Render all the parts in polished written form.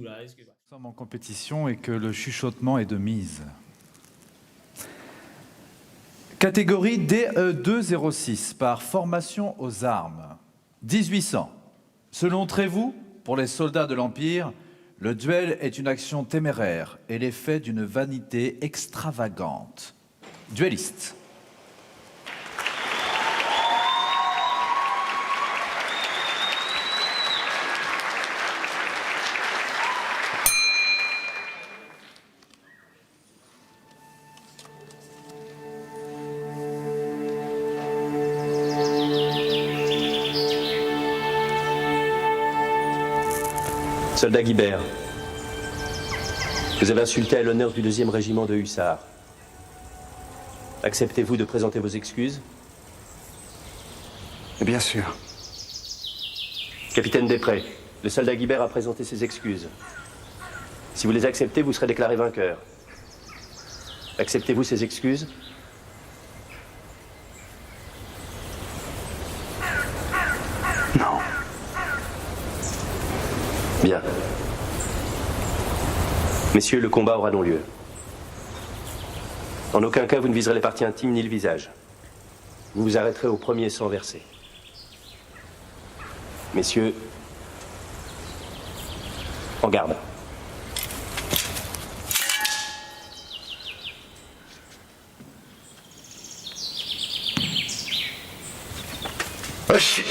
Nous sommes en compétition et que le chuchotement est de mise. Catégorie DE206 par formation aux armes. 1800. Selon Trévoux, pour les soldats de l'Empire, le duel est une action téméraire et l'effet d'une vanité extravagante. Duelliste. Soldat Guibert, vous avez insulté à l'honneur du 2e régiment de hussards. Acceptez-vous de présenter vos excuses? Bien sûr. Capitaine Després, le soldat Guibert a présenté ses excuses. Si vous les acceptez, vous serez déclaré vainqueur. Acceptez-vous ces excuses? Non. Bien. Messieurs, le combat aura non lieu. En aucun cas, vous ne viserez les parties intimes ni le visage. Vous vous arrêterez au premier sang versé. Messieurs, en garde. Oh, shit.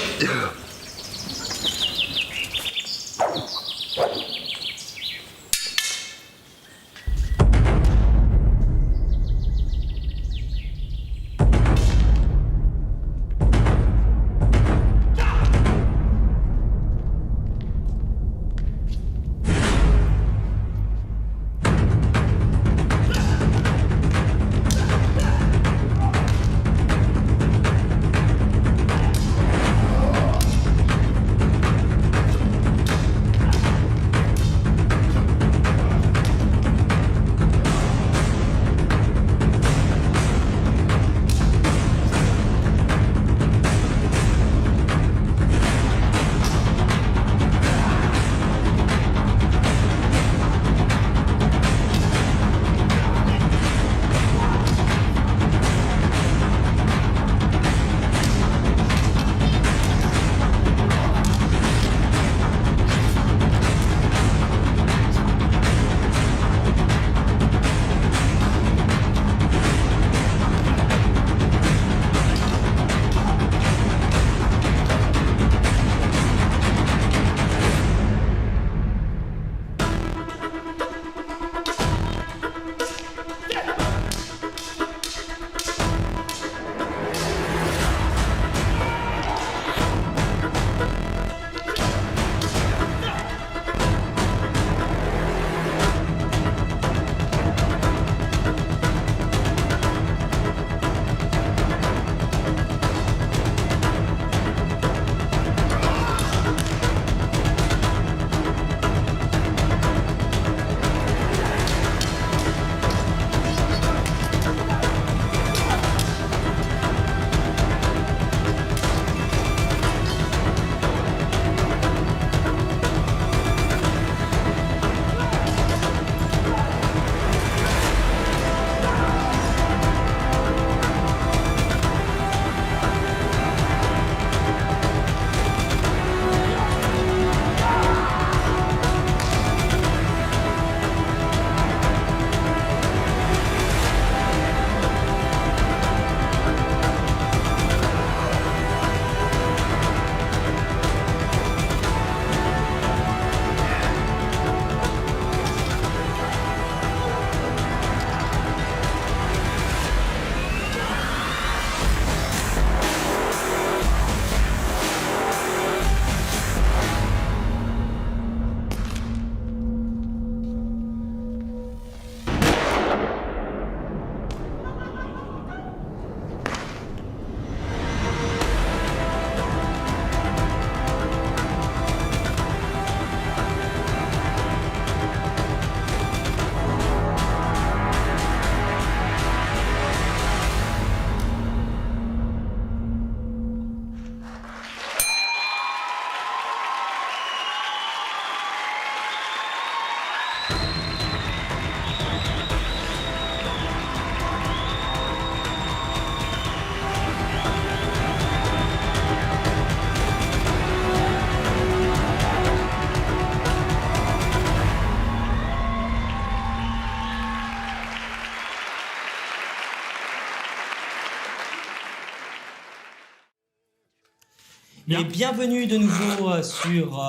Et bienvenue de nouveau sur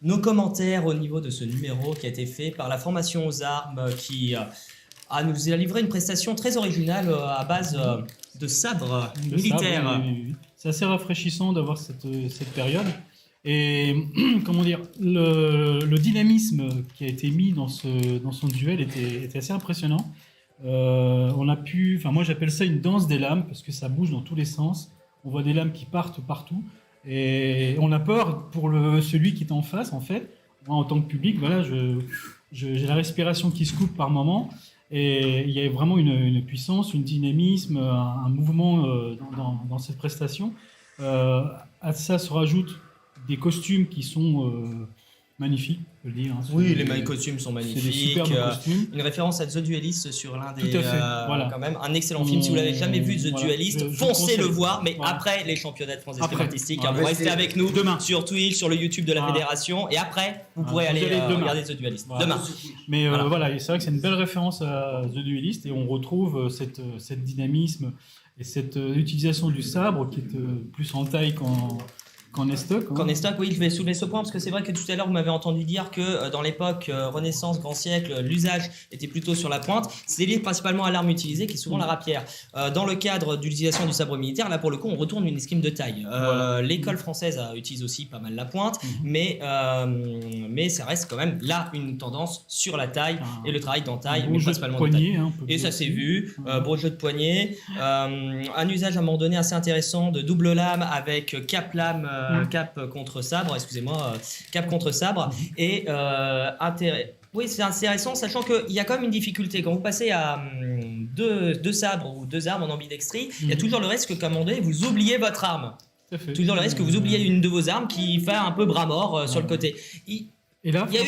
nos commentaires au niveau de ce numéro qui a été fait par la formation aux armes qui nous a livré une prestation très originale à base de sabres militaires. Oui. C'est assez rafraîchissant d'avoir cette période. Et comment dire, le dynamisme qui a été mis dans son duel était assez impressionnant. Moi j'appelle ça une danse des lames parce que ça bouge dans tous les sens. On voit des lames qui partent partout et on a peur pour celui qui est en face en fait. Moi en tant que public, voilà, j'ai la respiration qui se coupe par moment et il y a vraiment une puissance, un dynamisme, un mouvement dans cette prestation. À ça se rajoutent des costumes qui sont magnifiques, je peux le dire. Oui, les costumes sont magnifiques. C'est des superbes costumes. Une référence à The Duelist sur l'un des. Tout à fait, voilà. Quand même, un excellent film. Si vous l'avez jamais vu, The Duelist, foncez le voir. Mais après les championnats de France d'escrime artistique, vous restez avec nous demain sur Twitch, sur le YouTube de la Fédération. Et après, vous pourrez aller regarder The Duelist. Demain. Mais voilà, c'est vrai que c'est une belle référence à The Duelist et on retrouve cette dynamisme et cette utilisation du sabre qui est plus en taille qu'en estoc. Qu'en estoc, oui, je vais soulever ce point parce que c'est vrai que tout à l'heure vous m'avez entendu dire que dans l'époque Renaissance, Grand Siècle, l'usage était plutôt sur la pointe. C'est lié principalement à l'arme utilisée qui est souvent la rapière. Dans le cadre de l'utilisation du sabre militaire, là pour le coup on retourne une escrime de taille. L'école française utilise aussi pas mal la pointe, mais ça reste quand même là une tendance sur la taille et le travail d'entaille, mais principalement de taille. Et ça s'est vu, beau jeu de poignet, un usage à un moment donné assez intéressant de double lame avec cap lame. Cap contre sabre, cap contre sabre. Et oui, c'est intéressant, sachant qu'il y a quand même une difficulté. Quand vous passez à deux sabres ou deux armes en ambidextrie, il y a toujours le risque qu'à un moment donné, vous oubliez votre arme. Toujours le risque que vous oubliez une de vos armes qui fait un peu bras mort sur le côté. Et là, il y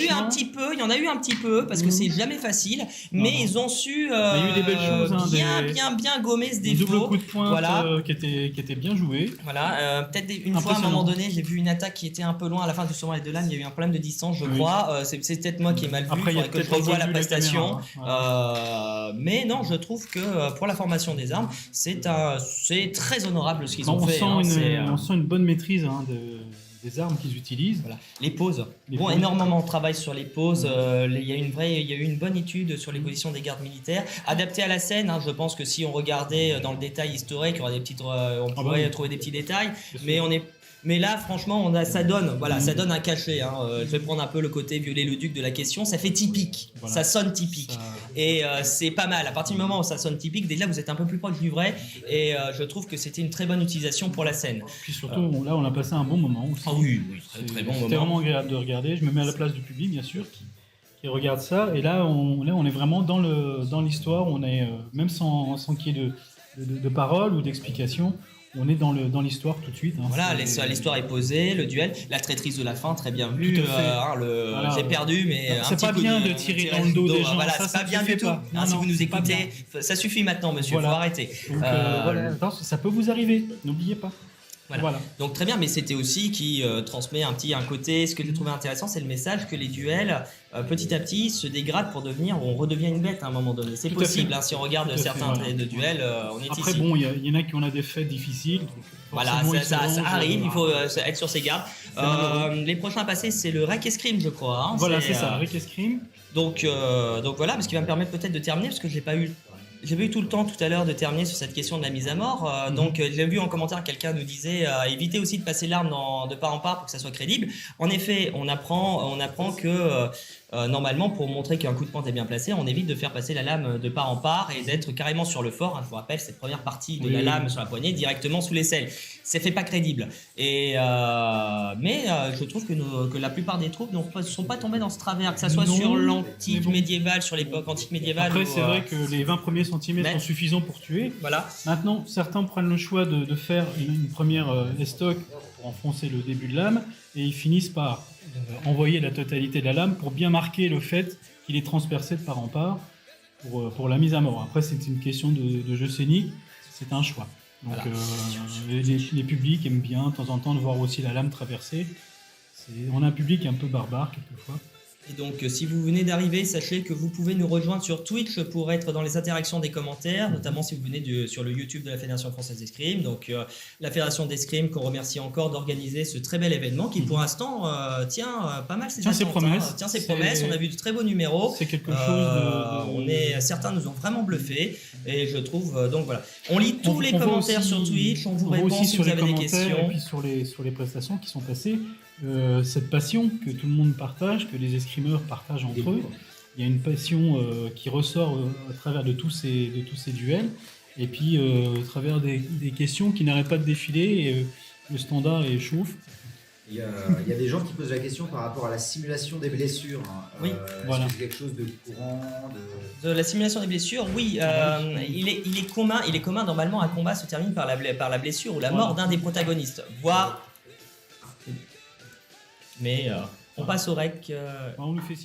en a eu un petit peu parce que c'est jamais facile, mais ils ont su il y a eu des belles choses, bien gommer ce défaut. Double coup de pointe qui était bien joué. Voilà, peut-être une fois à un moment donné, j'ai vu une attaque qui était un peu loin à la fin justement les deux lames, il y a eu un problème de distance, je crois. C'est peut-être moi qui ai mal vu. Après, il faudrait que je revoie la prestation. Mais non, je trouve que pour la formation des armes, c'est très honorable ce qu'ils ont fait. On sent une bonne maîtrise des armes qu'ils utilisent. Voilà. Les poses. Énormément de travail sur les poses. Il y a eu une bonne étude sur les positions des gardes militaires, adaptée à la scène. Je pense que si on regardait dans le détail historique, on pourrait trouver des petits détails. Mais là, franchement, ça donne un cachet. Je vais prendre un peu le côté violet-le-duc de la question. Ça fait typique. Voilà. Ça sonne typique. Et c'est pas mal. À partir du moment où ça sonne typique, déjà, vous êtes un peu plus proche du vrai. Et je trouve que c'était une très bonne utilisation pour la scène. Puis surtout, là, on a passé un bon moment aussi. Ah oui, très bon moment. C'était vraiment agréable de regarder. Je me mets à la place du public, bien sûr, qui regarde ça. Et là, on est vraiment dans l'histoire. On est, même sans qu'il y ait de paroles ou d'explications, on est dans l'histoire tout de suite. Voilà, l'histoire est posée, le duel, la traîtrise de la fin, très bien vu. J'ai perdu, mais c'est pas bien de tirer dans le dos des gens. Voilà, c'est pas bien du tout. Si vous nous écoutez, ça suffit maintenant, monsieur. Faut arrêter. Donc, ça peut vous arriver. N'oubliez pas. Voilà. Donc très bien, mais c'était aussi qui transmet un côté. Ce que j'ai trouvé intéressant, c'est le message que les duels petit à petit se dégradent pour on redevient une bête à un moment donné. C'est possible, si on regarde certains de duels, on est Après, ici. Bon, il y en a qui ont des défaites difficiles. Voilà, ça arrive, il faut être sur ses gardes. Les prochains passés, c'est le Rec Escrime, je crois. Voilà, c'est ça, Rec Escrime. Donc voilà, parce qu'il va me permettre peut-être de terminer, parce que j'ai pas eu tout le temps tout à l'heure de terminer sur cette question de la mise à mort. Donc j'ai vu en commentaire quelqu'un nous disait éviter aussi de passer l'arme de part en part pour que ça soit crédible. En effet, on apprend que normalement, pour montrer qu'un coup de pointe est bien placé, on évite de faire passer la lame de part en part et d'être carrément sur le fort. Je vous rappelle, cette première partie de la lame sur la poignée directement sous l'aisselle. Ça fait pas crédible. Mais je trouve que la plupart des troupes ne sont pas tombées dans ce travers, que ça soit sur l'antique médiévale, sur l'époque antique médiévale. Après, c'est vrai que les 20 premiers centimètres sont suffisants pour tuer. Voilà. Maintenant, certains prennent le choix de faire une première estoc pour enfoncer le début de lame et ils finissent par envoyer la totalité de la lame pour bien marquer le fait qu'il est transpercé de part en part pour la mise à mort. Après, c'est une question de jeu scénique, c'est un choix. Donc les publics aiment bien de temps en temps de voir aussi la lame traverser. On a un public un peu barbare quelquefois. Et donc, si vous venez d'arriver, sachez que vous pouvez nous rejoindre sur Twitch pour être dans les interactions des commentaires, notamment si vous venez sur le YouTube de la Fédération Française d'Escrime. Donc, la Fédération d'Escrime qu'on remercie encore d'organiser ce très bel événement qui, pour l'instant, tient pas mal ses Tient ses attentes, promesses. Tient ses promesses. On a vu de très beaux numéros. C'est quelque chose de... Certains nous ont vraiment bluffé. Et je trouve, donc voilà. On lit tous les voit commentaires aussi- sur Twitch. On vous voit répond aussi si sur vous les avez des commentaires questions. et puis sur les prestations qui sont passées, cette passion que tout le monde partage, que les escrimeurs partagent entre eux. Il y a une passion qui ressort à travers de tous ces duels, et puis à travers des questions qui n'arrêtent pas de défiler, et le standard chauffe. Il y a des gens qui posent la question par rapport à la simulation des blessures. Oui, voilà. Est-ce que c'est quelque chose de courant De la simulation des blessures, oui, il est commun normalement. Un combat se termine par la blessure ou la mort d'un des protagonistes, voire. Mais on passe au rec. On nous fait signe.